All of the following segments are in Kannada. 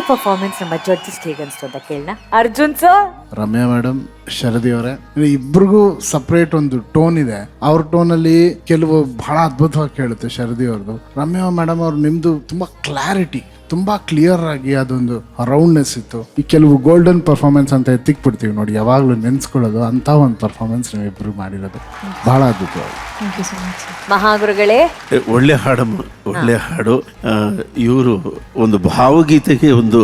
ಪರ್ಫಾರ್ಮೆನ್ಸ್ ನಮ್ಮ ಜಡ್ಜಸ್ ಹೇಗೆ ಅನ್ಸ್ತು ಅಂತ ಕೇಳೋಣ. ಅರ್ಜುನ್ ಸರ್, ರಮ್ಯಾ ಮೇಡಮ್, ಶರದಿ ಅವರೇ, ಇಬ್ರಿಗೂ ಸಪ್ರೇಟ್ ಒಂದು ಟೋನ್ ಇದೆ. ಅವ್ರ ಟೋನ್ ಅಲ್ಲಿ ಕೆಲವು ಬಹಳ ಅದ್ಭುತವಾಗಿ ಕೇಳುತ್ತೆ ಶರದಿ ಅವ್ರದ್ದು. ರಮ್ಯಾ ಮೇಡಮ್ ಅವ್ರು ನಿಮ್ದು ತುಂಬಾ ಕ್ಲಾರಿಟಿ, ತುಂಬಾ ಕ್ಲಿಯರ್ ಆಗಿ ಅದೊಂದು ರೌಂಡ್ನೆಸ್ ಇತ್ತು. ಈ ಕೆಲವು ಗೋಲ್ಡನ್ ಪರ್ಫಾರ್ಮೆನ್ಸ್ ಅಂತ ಎತ್ತಿಕ್ ಬಿಡ್ತೀವಿ ನೋಡಿ, ಯಾವಾಗ್ಲೂ ನೆನ್ಸ್ಕೊಳ್ಳೋದು ಅಂತ ಒಂದು ಪರ್ಫಾರ್ಮೆನ್ಸ್ ನೀವಿಬ್ರು ಮಾಡಿರೋದು ಬಹಳ ಅದ್ಭುತವಾಗಿ. ಮಹಾಗುರುಗಳೇ, ಒಳ್ಳೆ ಹಾಡಮ್ಮ, ಒಳ್ಳೆ ಹಾಡು. ಇವರು ಒಂದು ಭಾವಗೀತೆಗೆ ಒಂದು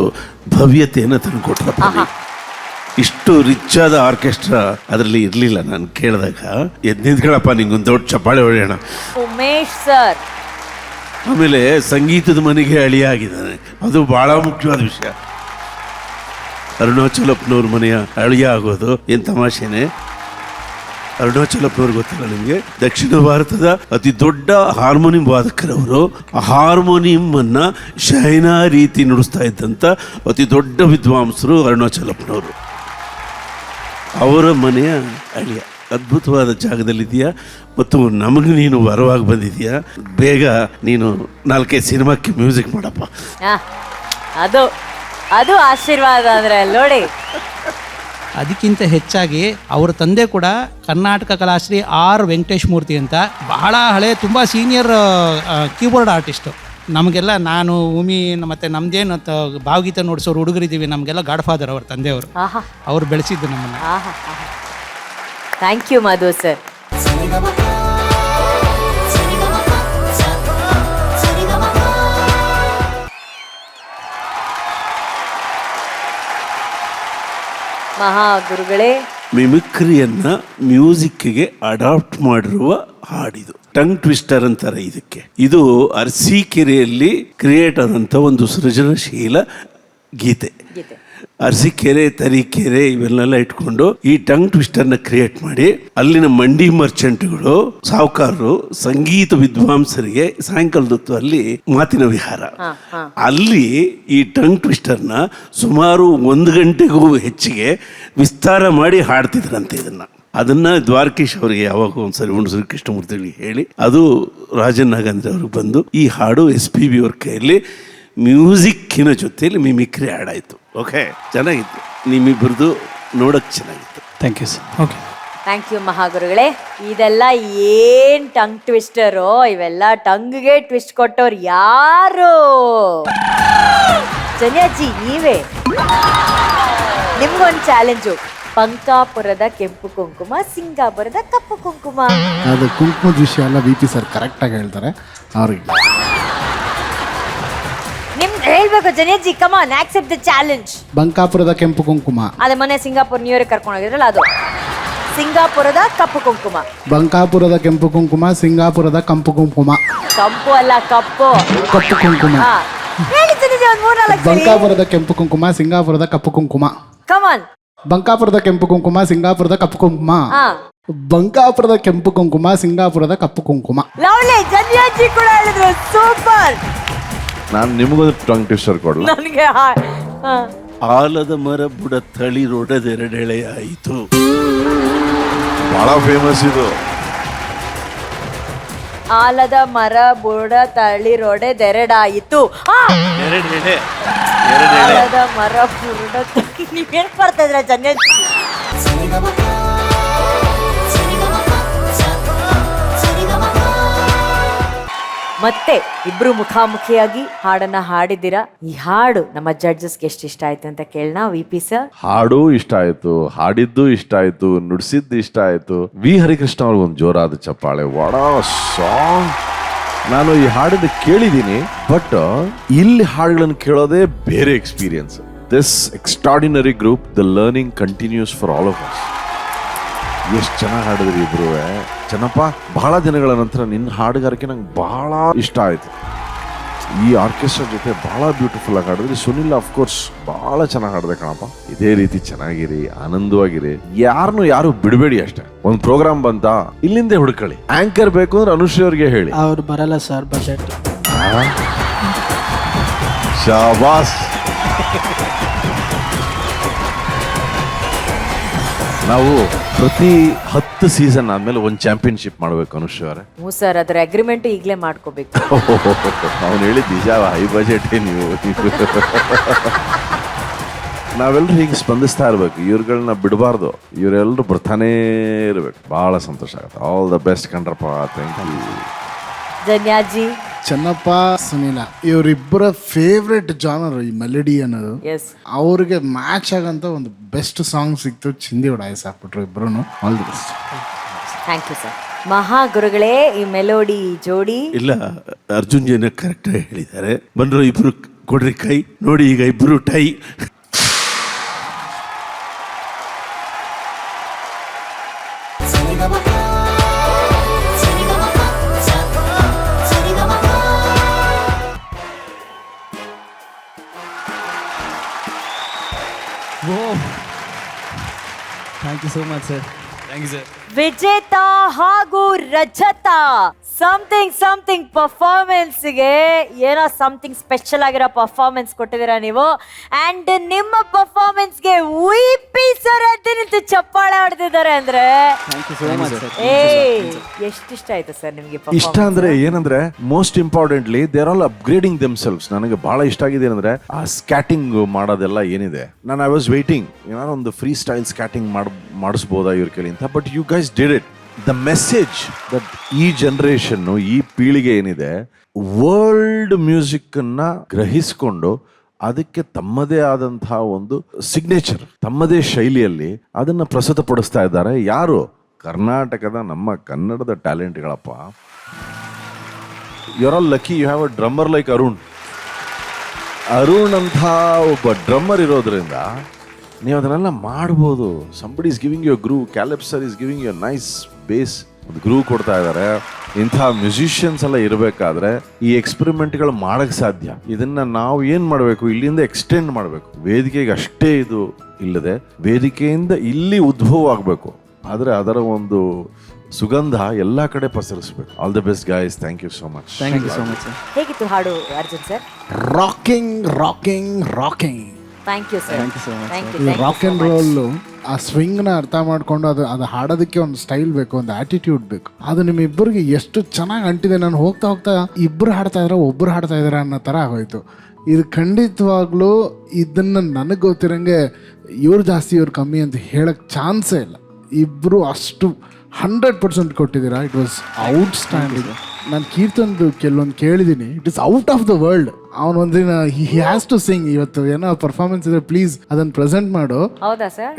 ಭವ್ಯತೆಯನ್ನು ತಂದುಕೊಟ್ರಪ್ಪ. ಇಷ್ಟು ರಿಚ್ ಆದ ಆರ್ಕೆಸ್ಟ್ರಾ ಅದರಲ್ಲಿ ಇರಲಿಲ್ಲ. ನಾನು ಕೇಳಿದಾಗ ಎದ್ದು ನಿಂತ್ಕೊಳ್ಳಪ್ಪ, ನಿಂಗೊಂದು ದೊಡ್ಡ ಚಪ್ಪಾಳೆ ಹೊಡೆಯೋಣ. ಉಮೇಶ್ ಸರ್, ಆಮೇಲೆ ಸಂಗೀತದ ಮನೆಗೆ ಅಳಿಯಾಗಿದ್ದಾನೆ, ಅದು ಬಹಳ ಮುಖ್ಯವಾದ ವಿಷಯ. ಅರುಣಾಚಲಪ್ಪನವ್ರ ಮನೆಯ ಅಳಿಯ ಆಗೋದು ಏನು ತಮಾಷೆನೆ. ಅರುಣಾಚಲಪ್ಪನವ್ರು ಗೊತ್ತಿಲ್ಲ ನಿಮಗೆ, ದಕ್ಷಿಣ ಭಾರತದ ಅತಿ ದೊಡ್ಡ ಹಾರ್ಮೋನಿಯಂ ವಾದಕರವರು. ಆ ಹಾರ್ಮೋನಿಯಂ ಅನ್ನ ಶೈನಾ ರೀತಿ ನುಡಿಸ್ತಾ ಇದ್ದಂಥ ಅತಿ ದೊಡ್ಡ ವಿದ್ವಾಂಸರು ಅರುಣಾಚಲಪ್ಪನವರು. ಅವರ ಮನೆಯ ಅಳಿಯ. ಅದ್ಭುತವಾದ ಜಾಗದಲ್ಲಿದೆಯಾ, ಮತ್ತು ನಮಗೆ ನೀನು ವರವಾಗಿ ಬಂದಿದೆಯಾ. ಬೇಗ ನೀನು 4-5 ಸಿನಿಮಾಕ್ಕೆ ಮ್ಯೂಸಿಕ್ ಮಾಡಪ್ಪ. ಅದು ಅದು ಆಶೀರ್ವಾದ ಅಂದ್ರೆ ನೋಡಿ. ಅದಕ್ಕಿಂತ ಹೆಚ್ಚಾಗಿ ಅವರ ತಂದೆ ಕೂಡ ಕರ್ನಾಟಕ ಕಲಾಶ್ರೀ ಆರ್ ವೆಂಕಟೇಶ್ ಮೂರ್ತಿ ಅಂತ ಬಹಳ ಹಳೆ, ತುಂಬ ಸೀನಿಯರ್ ಕೀಬೋರ್ಡ್ ಆರ್ಟಿಸ್ಟು. ನಮಗೆಲ್ಲ, ನಾನು ಉಮಿ ಮತ್ತು ನಮ್ದೇನು ಭಾವಗೀತೆ ನೋಡಿಸೋರು ಹುಡುಗರಿದ್ದೀವಿ, ನಮಗೆಲ್ಲ ಗಾಡ್ ಫಾದರ್ ಅವ್ರ ತಂದೆಯವರು. ಅವ್ರು ಬೆಳೆಸಿದ್ದು ನಮ್ಮನ್ನು. Thank you Madhu sir. ಮಹಾಗುರುಗಳೇ, ಮಿಮಿಕ್ರಿಯನ್ನ ಮ್ಯೂಸಿಕ್ಗೆ ಅಡಾಪ್ಟ್ ಮಾಡಿರುವ ಹಾಡಿದು. ಟಂಗ್ ಟ್ವಿಸ್ಟರ್ ಅಂತಾರೆ ಇದಕ್ಕೆ. ಇದು ಅರಸೀಕೆರೆಯಲ್ಲಿ ಕ್ರಿಯೇಟ್ ಆದಂಥ ಒಂದು ಸೃಜನಶೀಲ ಗೀತೆ. ಅರಸೀಕೆರೆ, ತರೀಕೆರೆ ಇವೆಲ್ಲ ಇಟ್ಕೊಂಡು ಈ ಟಂಗ್ ಟ್ವಿಸ್ಟರ್ನ ಕ್ರಿಯೇಟ್ ಮಾಡಿ ಅಲ್ಲಿನ ಮಂಡಿ ಮರ್ಚೆಂಟ್ಗಳು, ಸಾಹುಕಾರರು, ಸಂಗೀತ ವಿದ್ವಾಂಸರಿಗೆ ಸಾಯಂಕಾಲದ ಹೊತ್ತು ಅಲ್ಲಿ ಮಾತಿನ ವಿಹಾರ. ಅಲ್ಲಿ ಈ ಟಂಗ್ ಟ್ವಿಸ್ಟರ್ನ ಸುಮಾರು 1 ಗಂಟೆಗೂ ಹೆಚ್ಚಿಗೆ ವಿಸ್ತಾರ ಮಾಡಿ ಹಾಡ್ತಿದ್ರಂತೆ. ಅದನ್ನ ದ್ವಾರಕೀಶ್ ಅವರಿಗೆ ಯಾವಾಗ ಒಂದ್ಸರಿ ಹುಣಸೂರು ಕೃಷ್ಣಮೂರ್ತಿಗಳಿಗೆ ಹೇಳಿ, ಅದು ರಾಜನ್ ನಾಗೇಂದ್ರ ಅವ್ರಿಗೆ ಬಂದು ಈ ಹಾಡು SPB ಅವ್ರ ಕೈಯಲ್ಲಿ ಮ್ಯೂಸಿಕ್ಕಿನ ಜೊತೆಯಲ್ಲಿ ಮಿಮಿಕ್ರಿ ಹಾಡಾಯಿತು. ಓಕೆ, ಚೆನ್ನಾಗಿತ್ತು. ನಿಮ್ಮಿಬ್ಬರದು ನೋಡಕ್ಕೆ ಚೆನ್ನಾಗಿತ್ತು. Thank you sir. Okay, thank you ಮಹಾಗುರುಗಳೇ. ಇದೆಲ್ಲ ಏನ್ ಟಂಗ್ ಟ್ವಿಸ್ಟರು, ಇವೆಲ್ಲ ಟಂಗ್ಗೆ ಟ್ವಿಸ್ಟ್ ಕೊಟ್ಟವ್ರು ಯಾರು? ಜನಿಯಾಜಿ ನೀವೇ. ನಿಮ್ಗೊಂದು ಚಾಲೆಂಜು. ಬಂಕಾಪುರದ ಕೆಂಪು ಕುಂಕುಮ, ಸಿಂಗಾಪುರದ ಕಪ್ಪು ಕುಂಕುಮ. ಅದು ಕುಂಕುಮದ ವಿಷಯ ಎಲ್ಲ VP ಸರ್ ಕರೆಕ್ಟಾಗಿ ಹೇಳ್ತಾರೆ. ಅವ್ರಿಗೆ ನಿಮ್ಗೆ ಹೇಳ್ಬೇಕು Janyaji. Come on, accept the challenge. ಬಂಕಾಪುರದ ಕೆಂಪು ಕುಂಕುಮ. ಅದೇ ಮೊನ್ನೆ ಸಿಂಗಾಪುರ್ ನ್ಯೂ ಇಯರ್ ಕರ್ಕೊಂಡು ಹೋಗಿದ್ರಲ್ಲ, ಅದು ಸಿಂಗಾಪುರದ ಕಪ್ಪು ಕುಂಕುಮ. ಬಂಕಾಪುರದ ಕೆಂಪು ಕುಂಕುಮ, ಸಿಂಗಾಪುರದ ಕಂಪು ಕುಂಕುಮ. ಕಂಪು ಅಲ್ಲ, ಕಪ್ಪು. ಕಪ್ಪು ಕುಂಕುಮ. ಹೇಳಿ ಜನಿಯಾಜಿ, ಒಂದು 3-4 ಬಂಕಾಪುರದ ಕೆಂಪು ಕುಂಕುಮ, ಸಿಂಗಾಪುರದ ಕಪ್ಪು ಕುಂಕುಮ. Come on. ಬಂಕಾಪುರದ ಕೆಂಪು ಕುಂಕುಮ, ಸಿಂಗಾಪುರದ ಕಪ್ಪು ಕುಂಕುಮ. ಬಂಕಾಪುರದ ಕೆಂಪು ಕುಂಕುಮ, ಸಿಂಗಾಪುರದ ಕಪ್ಪು ಕುಂಕುಮ. ಲವ್ಲಿ. ಜನಿಯಾಜಿ ಕೂಡ ಹೇಳಿದ್ರು, ಸೂಪರ್. ನಾನು ನಿಮಗೊಂದು ಟಂಗ್ ಟ್ವಿಸ್ಟರ್ ಕೊಡಲ್ಲ. ನನಗೆ ಆಲದ ಮರ ಬುಡ ತಳಿರೊಡೆದೆರಡೆಳೆ ಆಯಿತು. ಬಹಳ ಫೇಮಸ್ ಇದು. ಆಲದ ಮರ ಬುಡ ತಳಿರೊಡೆದೆರಡಾಯಿತು. ಆಲದ ಮರ ಬುಡ. ನೀವೇನ್ ಬರ್ತಾ ಇದ್ರ ಜನಿಯಾಜಿ? ಮತ್ತೆ ಇಬ್ರು ಮುಖಾಮುಖಿಯಾಗಿ ಹಾಡನ್ನ ಹಾಡಿದ್ದೀರಾ. ಈ ಹಾಡು ನಮ್ಮ ಜಡ್ಜಸ್ಗೆ ಎಷ್ಟು ಇಷ್ಟ ಆಯ್ತು ಅಂತ ಕೇಳೋಣ. VP ಸರ್, ಹಾಡು ಇಷ್ಟ ಆಯ್ತು, ಹಾಡಿದ್ದು ಇಷ್ಟ ಆಯ್ತು, ನುಡಿಸಿದ್ದು ಇಷ್ಟ ಆಯ್ತು. ವಿ ಹರಿಕೃಷ್ಣ ಅವ್ರಿಗೆ ಒಂದು ಜೋರಾದ ಚಪ್ಪಾಳೆ. What a song. ನಾನು ಈ ಹಾಡನ್ನ ಕೇಳಿದ್ದೀನಿ, ಬಟ್ ಇಲ್ಲಿ ಹಾಡುಗಳನ್ನು ಕೇಳೋದೇ ಬೇರೆ experience. This extraordinary group, the learning continues for all of us. ಎಷ್ಟು ಚೆನ್ನಾಗಿ ಹಾಡಿದ್ರಿ ಇಬ್ರು. ಚೆನ್ನಪ್ಪ, ಬಹಳ ದಿನಗಳ ನಂತರ ನಿನ್ನ ಹಾಡುಗಾರಿಕೆ ನಂಗೆ ಬಹಳ ಇಷ್ಟ ಆಯ್ತು. ಈ ಆರ್ಕೆಸ್ಟ್ರಾ ಜೊತೆ ಬಹಳ ಬ್ಯೂಟಿಫುಲ್ ಆಗಿ ಹಾಡಿದ್ರಿ. ಸುನಿಲ್ ಅಫ್ಕೋರ್ಸ್ ಬಹಳ ಚೆನ್ನಾಗಿ ಹಾಡಿದೆ ಕಣಪ್ಪ. ಇದೇ ರೀತಿ ಚೆನ್ನಾಗಿರಿ, ಆನಂದವಾಗಿರಿ, ಯಾರು ಬಿಡಬೇಡಿ ಅಷ್ಟೇ. ಒಂದು ಪ್ರೋಗ್ರಾಮ್ ಬಂತ ಇಲ್ಲಿಂದೇ ಹುಡುಕಳಿ. ಆಂಕರ್ ಬೇಕು ಅಂದ್ರೆ ಅನುಶ್ರೀ ಅವ್ರಿಗೆ ಹೇಳಿ. ಅವ್ರು ಬರಲ್ಲ ಸರ್, ಬಜೆಟ್. ಶಾಬಾಸ್. ನಾವು ಪ್ರತಿ 10 ಸೀಸನ್ ಆದ್ಮೇಲೆ ಒಂದು ಚಾಂಪಿಯನ್ಶಿಪ್ ಮಾಡ್ಬೇಕು ಅನುಶ್ರೀ ಅವರೇ. ಹ್ಞೂ ಸರ್, ಅದರ ಅಗ್ರಿಮೆಂಟ್ ಈಗಲೇ ಮಾಡ್ಕೋಬೇಕು. ಅವ್ನು ಹೇಳಿದ್ದು ನಿಜ, ಹೈ ಬಜೆಟ್ ನೀವು. ನಾವೆಲ್ಲರೂ ಹೀಗೆ ಸ್ಪಂದಿಸ್ತಾ ಇರ್ಬೇಕು, ಇವ್ರುಗಳನ್ನ ಬಿಡಬಾರ್ದು, ಇವರೆಲ್ಲರೂ ಬರ್ತಾನೇ ಇರ್ಬೇಕು. ಬಹಳ ಸಂತೋಷ ಆಗುತ್ತೆ. ಆಲ್ ದ ಬೆಸ್ಟ್ ಕಣ್ರಪ್ಪ. Thank you. ಜನ್ಯಾಜಿ. ಚೆನ್ನಪ್ಪ, ಸುನೀಲ ಇವರಿಬ್ಬರ ಫೇವ್ರೆಟ್ ಜಾನರ್ ಈ ಮೆಲಡಿ ಅನ್ನೋದು. ಎಸ್, ಅವ್ರಿಗೆ ಮ್ಯಾಚ್ ಆಗಂತ ಒಂದು ಬೆಸ್ಟ್ ಸಾಂಗ್ ಸಿಕ್ತು. ಚಿಂದಿ ಉಡಾಯಿಸಿ ಹಾಕ್ಬಿಟ್ರು ಇಬ್ರು. All the best. Thank you sir. ಮಹಾಗುರುಗಳೇ, ಈ ಮೆಲೋಡಿ ಜೋಡಿ. ಇಲ್ಲ, ಅರ್ಜುನ್ ಜನ ಕರೆಕ್ಟಾಗಿ ಹೇಳಿದ್ದಾರೆ. ಬಂದ್ರು ಇಬ್ರು ಕೊಡ್ರಿ ಕೈ. ನೋಡಿ ಈಗ ಇಬ್ರು tie. Thank you so much sir. Thank you sir. ವಿಜೇತ ಹಾಗೂ ರಜತ, ಸಮಥಿಂಗ್ ಪರ್ಫಾರ್ಮೆನ್ಸ್ಗೆ ಏನೋ ಸಮಥಿಂಗ್ ಸ್ಪೆಷಲ್ ಆಗಿರೋ ಪರ್ಫಾರ್ಮೆನ್ಸ್ ಕೊಟ್ಟಿದ್ದೀರಾ ನೀವು. ಅಂಡ್ ನಿಮ್ಮ ಪರ್ಫಾರ್ಮೆನ್ಸ್ಗೆ ವಿ.ಪಿ. ಸರ್ ಅಂತ ನಿಂತು ಚಪ್ಪಾಳೆ ಹೊಡೆದಿದ್ದಾರೆ ಅಂದ್ರೆ thank you so much sir. ಎಷ್ಟಿಷ್ಟ ಆಯ್ತು ಸರ್ ನಿಮ್ಗೆ ಇಷ್ಟ ಅಂದ್ರೆ ಏನಂದ್ರೆ most importantly they are all upgrading themselves. ನನಗೆ ಬಹಳ ಇಷ್ಟ ಆಗಿದೆ ಏನಂದ್ರೆ ಆ ಸ್ಕ್ಯಾಟಿಂಗ್ ಮಾಡೋದೆಲ್ಲ ಏನಿದೆ. ನಾನು ಐ ವಾಸ್ ವೇಟಿಂಗ್, ಏನಾದ್ರು ಒಂದು ಫ್ರೀ ಸ್ಟೈಲ್ ಸ್ಕ್ಯಾಟಿಂಗ್ ಮಾಡಿಸ್ಬೋದಾ ಇವ್ರ ಕೈಲಿ ಅಂತ. But you guys did it. The message that ಈ ಜನರೇಷನ್, ಈ ಪೀಳಿಗೆ ಏನಿದೆ, ವರ್ಲ್ಡ್ ಮ್ಯೂಸಿಕ್ ಅನ್ನ ಗ್ರಹಿಸಿಕೊಂಡು ಅದಕ್ಕೆ ತಮ್ಮದೇ ಆದಂತಹ ಒಂದು ಸಿಗ್ನೇಚರ್, ತಮ್ಮದೇ ಶೈಲಿಯಲ್ಲಿ ಅದನ್ನ ಪ್ರಸ್ತುತಪಡಿಸ್ತಾ ಇದ್ದಾರೆ. ಯಾರು? ಕರ್ನಾಟಕದ ನಮ್ಮ ಕನ್ನಡದ ಟ್ಯಾಲೆಂಟ್ಗಳಪ್ಪ. You are all lucky you have a drummer like Arun. Arun ಅಂತ ಒಬ್ಬ ಡ್ರಮ್ಮರ್ ಇರೋದ್ರಿಂದ ನೀವು ಅದನ್ನೆಲ್ಲ ಮಾಡ್ಬೋದು. Somebody is giving you groove. Caleb sir is giving you nice bass, ಒಂದು ಗ್ರೂವ್ ಕೊಡ್ತಾ ಇದ್ದಾರೆ. ಇಂಥ ಮ್ಯೂಸಿಷಿಯನ್ಸ್ ಎಲ್ಲ ಇರಬೇಕಾದ್ರೆ ಈ ಎಕ್ಸ್ಪೆರಿಮೆಂಟ್ಗಳು ಮಾಡಕ್ಕೆ ಸಾಧ್ಯ. ಇದನ್ನ ನಾವು ಏನು ಮಾಡಬೇಕು, ಇಲ್ಲಿಂದ ಎಕ್ಸ್ಟೆಂಡ್ ಮಾಡಬೇಕು. ವೇದಿಕೆಗೆ ಅಷ್ಟೇ ಇದು ಇಲ್ಲದೆ ವೇದಿಕೆಯಿಂದ ಇಲ್ಲಿ ಉದ್ಭವ ಆಗಬೇಕು. ಆದರೆ ಅದರ ಒಂದು ಸುಗಂಧ ಎಲ್ಲ ಕಡೆ ಪಸರಿಸಬೇಕು. All the best guys. Thank you so much. Thank you so much sir. ಹೇಗಿತ್ತು ಹಾಡು Arjun sir? Rocking. Thank you sir. Thank you so much, thank ಈ ಯು. ರಾಕ್ ಅಂಡ್ ರೋಲ್ ಆ ಸ್ವಿಂಗ್ನ ಅರ್ಥ ಮಾಡ್ಕೊಂಡು ಅದು ಹಾಡೋದಕ್ಕೆ ಒಂದು ಸ್ಟೈಲ್ ಬೇಕು, ಒಂದು ಆಟಿಟ್ಯೂಡ್ ಬೇಕು. ಅದು ನಿಮ್ಮಿಬ್ಬರಿಗೆ ಎಷ್ಟು ಚೆನ್ನಾಗಿ ಅಂಟಿದೆ. ನಾನು ಹೋಗ್ತಾ ಇಬ್ಬರು ಹಾಡ್ತಾ ಇದ್ದಾರೆ, ಒಬ್ಬರು ಹಾಡ್ತಾ ಇದ್ದಾರೆ ಅನ್ನೋ ಥರ ಆಗೋಯ್ತು. ಇದು ಖಂಡಿತವಾಗ್ಲೂ ಇದನ್ನು ನನಗೆ ಗೊತ್ತಿರಂಗೆ ಇವ್ರು ಜಾಸ್ತಿ ಇವ್ರು ಕಮ್ಮಿ ಅಂತ ಹೇಳಕ್ಕೆ ಚಾನ್ಸೇ ಇಲ್ಲ. ಇಬ್ಬರು ಅಷ್ಟು 100% ಕೊಟ್ಟಿದ್ದೀರಾ. It was out standing. ನಾನು ಕೀರ್ತಂದು ಕೆಲವೊಂದು ಕೇಳಿದ್ದೀನಿ, it is out of the world. ಅವನು ಒಂದಿನ ಹಿ ಹ್ಯಾಸ್ ಟು ಸಿಂಗ್. ಇವತ್ತು ಏನೋ ಪರ್ಫಾರ್ಮೆನ್ಸ್ ಇದೆ, ಪ್ಲೀಸ್ ಅದನ್ನು ಪ್ರೆಸೆಂಟ್ ಮಾಡು. ಹೌದಾ ಸರ್?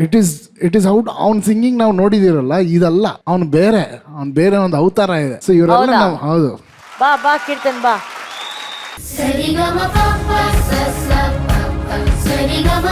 It is out. ಅವ್ನ ಸಿಂಗಿಂಗ್ ನಾವು ನೋಡಿದಿರಲ್ಲ, ಇದಲ್ಲ. ಅವ್ನು ಬೇರೆ ಒಂದು ಅವತಾರ ಇದೆ. ಸೊ ಇವರೆಲ್ಲ ನಾವು ಹೌದು. ಬಾ ಕೀರ್ತನ್ ಬಾ. ಸರಿಗಮ ಪಪ್ಪ ಸಸ ಪಪ್ಪ ಸರಿಗಮ